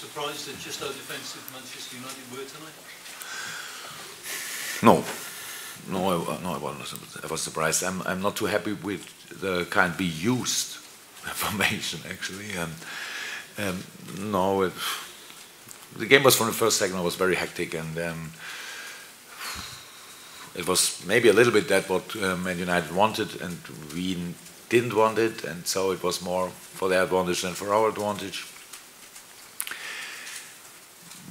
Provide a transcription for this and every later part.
surprised at just how defensive Manchester United were tonight? No. No, I wasn't. I was surprised. I'm not too happy with the kind we used formation actually. No, the game was from the first second. Was very hectic, and it was maybe a little bit that what Man United wanted, and we didn't want it, and so it was more for their advantage than for our advantage.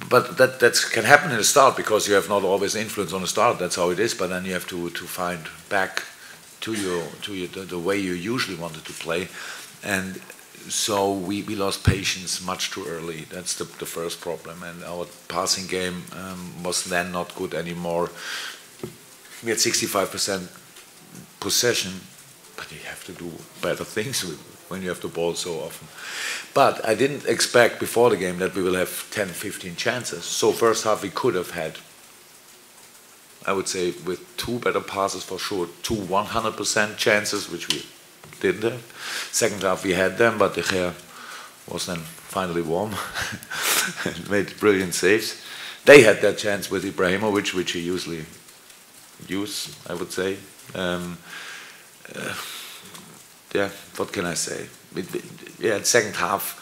But that can happen in the start because you have not always influence on the start. That's how it is. But then you have to find back to the way you usually wanted to play, and so we lost patience much too early. That's the first problem. And our passing game was then not good anymore. We had 65% possession, but you have to do better things when you have the ball so often. But I didn't expect before the game that we will have 10, 15 chances. So first half we could have had, I would say, with 2 better passes for sure, 2 100% chances, which we didn't have. Second half we had them, but De Gea was then finally warm and made brilliant saves. They had that chance with Ibrahimovic, which he usually uses, I would say. Yeah, what can I say? Yeah, second half,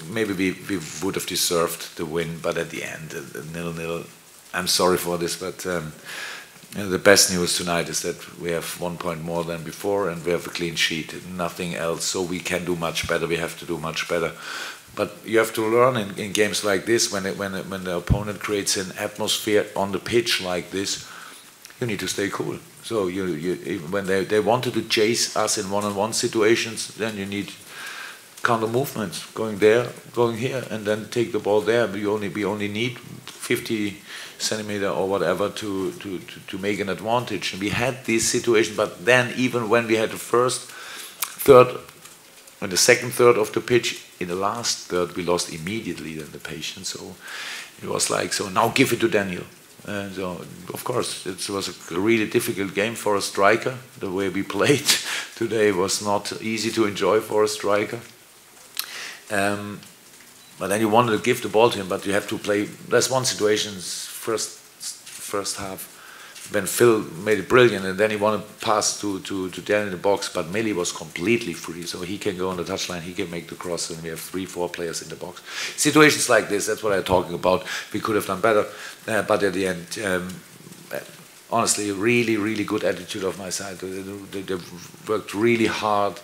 maybe we would have deserved the win, but at the end, 0-0. I'm sorry for this, but the best news tonight is that we have 1 point more than before, and we have a clean sheet, nothing else. So we can do much better. We have to do much better. But you have to learn in games like this, when the opponent creates an atmosphere on the pitch like this, you need to stay cool. So when they wanted to chase us in one-on-one situations, then you need counter movements, going there, going here, and then take the ball there. We only need 50 centimeter or whatever to make an advantage. And we had this situation, but then even when we had the first third and the second third of the pitch, in the last third we lost immediately then the patience. So it was like, so now give it to Daniel. So, of course, it was a really difficult game for a striker. The way we played today was not easy to enjoy for a striker. But then you wanted to give the ball to him, but you have to play. There's one situation, first half, when Phil made it brilliant, and then he wanted to pass to Dan in the box, but Millie was completely free, so he can go on the touchline, he can make the cross, and we have 3-4 players in the box. Situations like this, that's what I'm talking about. We could have done better, but at the end, honestly, really, really good attitude of my side. They worked really hard.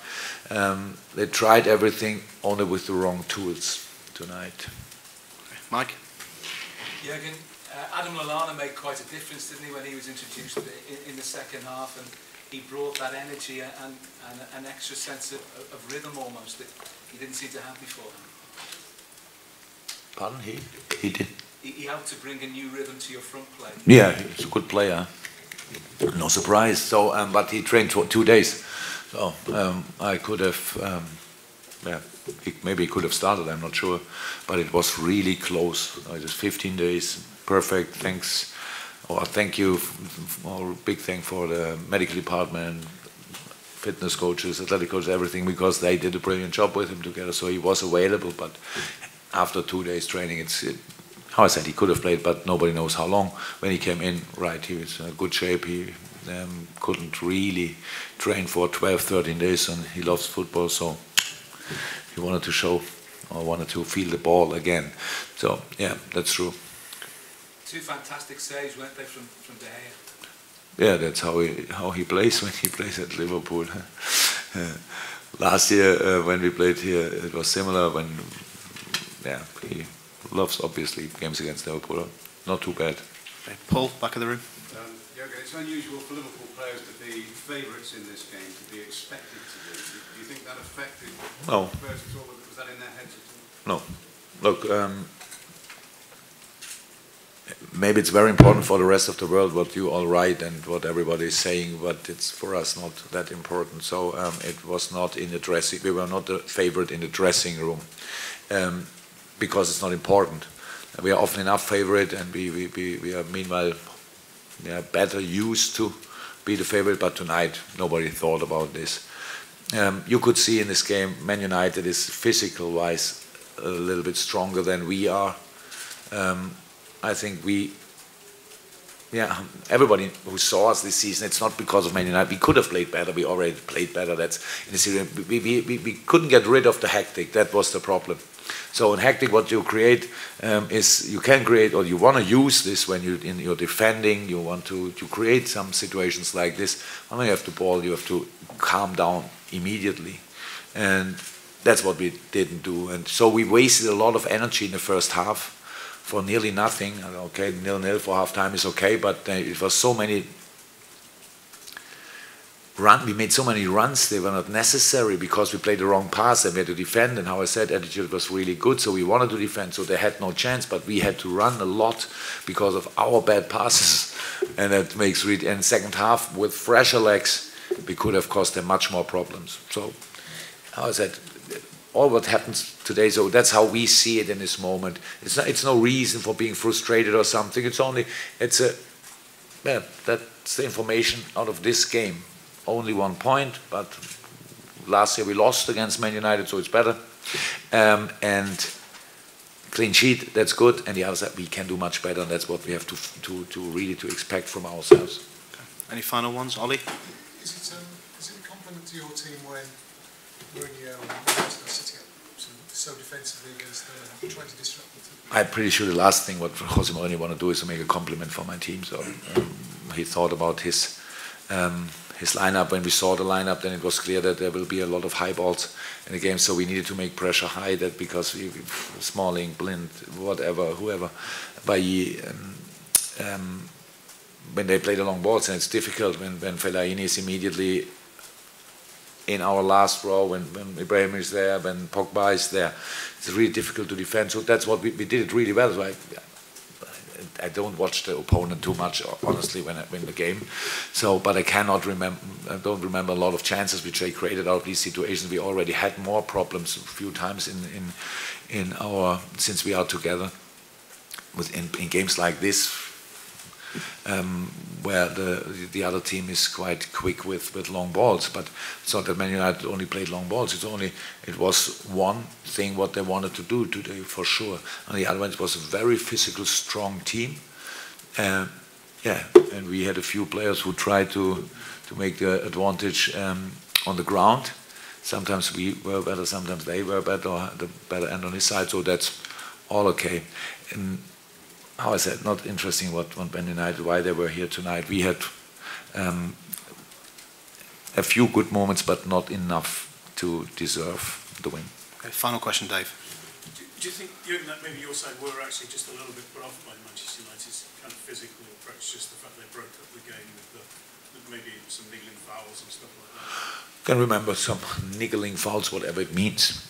They tried everything, only with the wrong tools tonight. Mike? Jurgen, Adam Lallana made quite a difference, didn't he, when he was introduced in the second half, and he brought that energy and an extra sense of rhythm almost that he didn't seem to have before. Pardon? He did? He helped to bring a new rhythm to your front play. Yeah, he's a good player. No surprise. So, but he trained for 2 days. So I could have, maybe he could have started. I'm not sure, but it was really close. It was 15 days. Perfect. Thanks, or thank you, or big thank for the medical department, fitness coaches, athletic coaches, everything, because they did a brilliant job with him together. So he was available, but after 2 days training, how I said, he could have played, but nobody knows how long. When he came in, right, he was in good shape. He couldn't really train for 12, 13 days, and he loves football, so he wanted to show, or wanted to feel the ball again. So, yeah, that's true. 2 fantastic saves, weren't they, from De Gea? Yeah, that's how he plays when he plays at Liverpool. Last year, when we played here, it was similar. He loves, obviously, games against Liverpool. Not too bad. Okay, Paul, back of the room. Jurgen, it's unusual for Liverpool players to be favourites in this game, to be expected to be. Do you think that affected players at all? Was that in their heads at all? No. Look, maybe it's very important for the rest of the world what you all write and what everybody is saying, but it's for us not that important. So it was not in the dressing. We were not the favorite in the dressing room because it's not important. We are often enough favorite, and we are meanwhile better used to be the favorite. But tonight nobody thought about this. You could see in this game, Man United is physical-wise a little bit stronger than we are. I think everybody who saw us this season, it's not because of Man United. We could have played better. We already played better. That's in the series. We couldn't get rid of the hectic. That was the problem. So in hectic, what you create is you can create, or you want to use this when you in your defending. You want to create some situations like this. When you have the ball, you have to calm down immediately, and that's what we didn't do. And so we wasted a lot of energy in the first half for nearly nothing. Okay, 0-0 for half time is okay, but it was so many we made so many runs, they were not necessary because we played the wrong pass and we had to defend, and how I said, attitude was really good, so we wanted to defend, so they had no chance, but we had to run a lot because of our bad passes, and that makes and second half with fresher legs we could have caused them much more problems. So how I said, all what happens today, so that's how we see it in this moment. It's no reason for being frustrated or something. That's the information out of this game. Only 1 point, but last year we lost against Man United, so it's better. And clean sheet, that's good. And the other side, we can do much better, and that's what we have to really expect from ourselves. Okay. Any final ones, Ollie? Is it a compliment to your team when Mourinho are sitting up so defensively against them and trying to disrupt the team? I'm pretty sure the last thing what Jose Mourinho want to do is to make a compliment for my team. So he thought about his lineup. When we saw the lineup, then it was clear that there will be a lot of high balls in the game. So we needed to make pressure high. That because Smalling, Blind, whatever, whoever, Bailly, when they play the long balls, and it's difficult when Fellaini is immediately in our last row, when Ibrahim is there, when Pogba is there, it's really difficult to defend. So that's what we did it really well. So I don't watch the opponent too much, honestly, when I win the game. So, but I cannot remember. I don't remember a lot of chances which they created out of these situations. We already had more problems a few times in our since we are together. In games like this, where the other team is quite quick with long balls, but it's not that Man United only played long balls. It was one thing what they wanted to do today for sure. On the other hand, it was a very physical, strong team. And we had a few players who tried to make the advantage on the ground. Sometimes we were better, sometimes they were better, or the better end on his side. So that's all okay. And how I said, not interesting what Man United, why they were here tonight. We had a few good moments, but not enough to deserve the win. Okay, final question, Dave. Do you think, Jurgen, that maybe your side were actually just a little bit put off by Manchester United's kind of physical approach, just the fact they broke up the game with maybe some niggling fouls and stuff like that? Can remember some niggling fouls, whatever it means.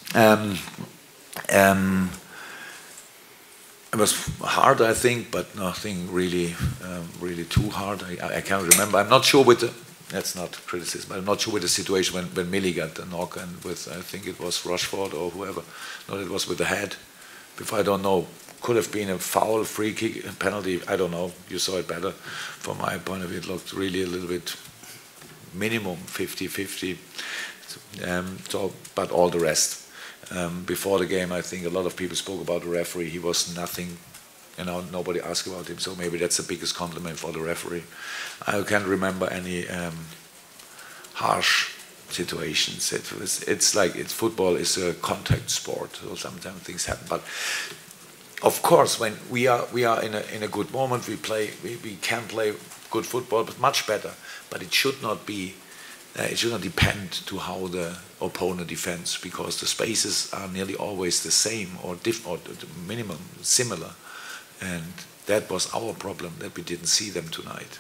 It was hard, I think, but nothing really too hard. I can't remember. I'm not sure with the. That's not criticism. I'm not sure with the situation when Millie got the knock and with, I think it was Rashford or whoever. No, it was with the head. Before, I don't know. Could have been a foul, free kick, a penalty. I don't know. You saw it better. From my point of view, it looked really a little bit minimum 50-50. But all the rest. Before the game, I think a lot of people spoke about the referee. He was nothing, nobody asked about him. So maybe that's the biggest compliment for the referee. I can't remember any harsh situations. It's like football is a contact sport, so sometimes things happen. But of course, when we are in a good moment, we can play good football, but much better. But it should not be. It should not depend to how the opponent defends, because the spaces are nearly always the same or the minimum similar, and that was our problem, that we didn't see them tonight.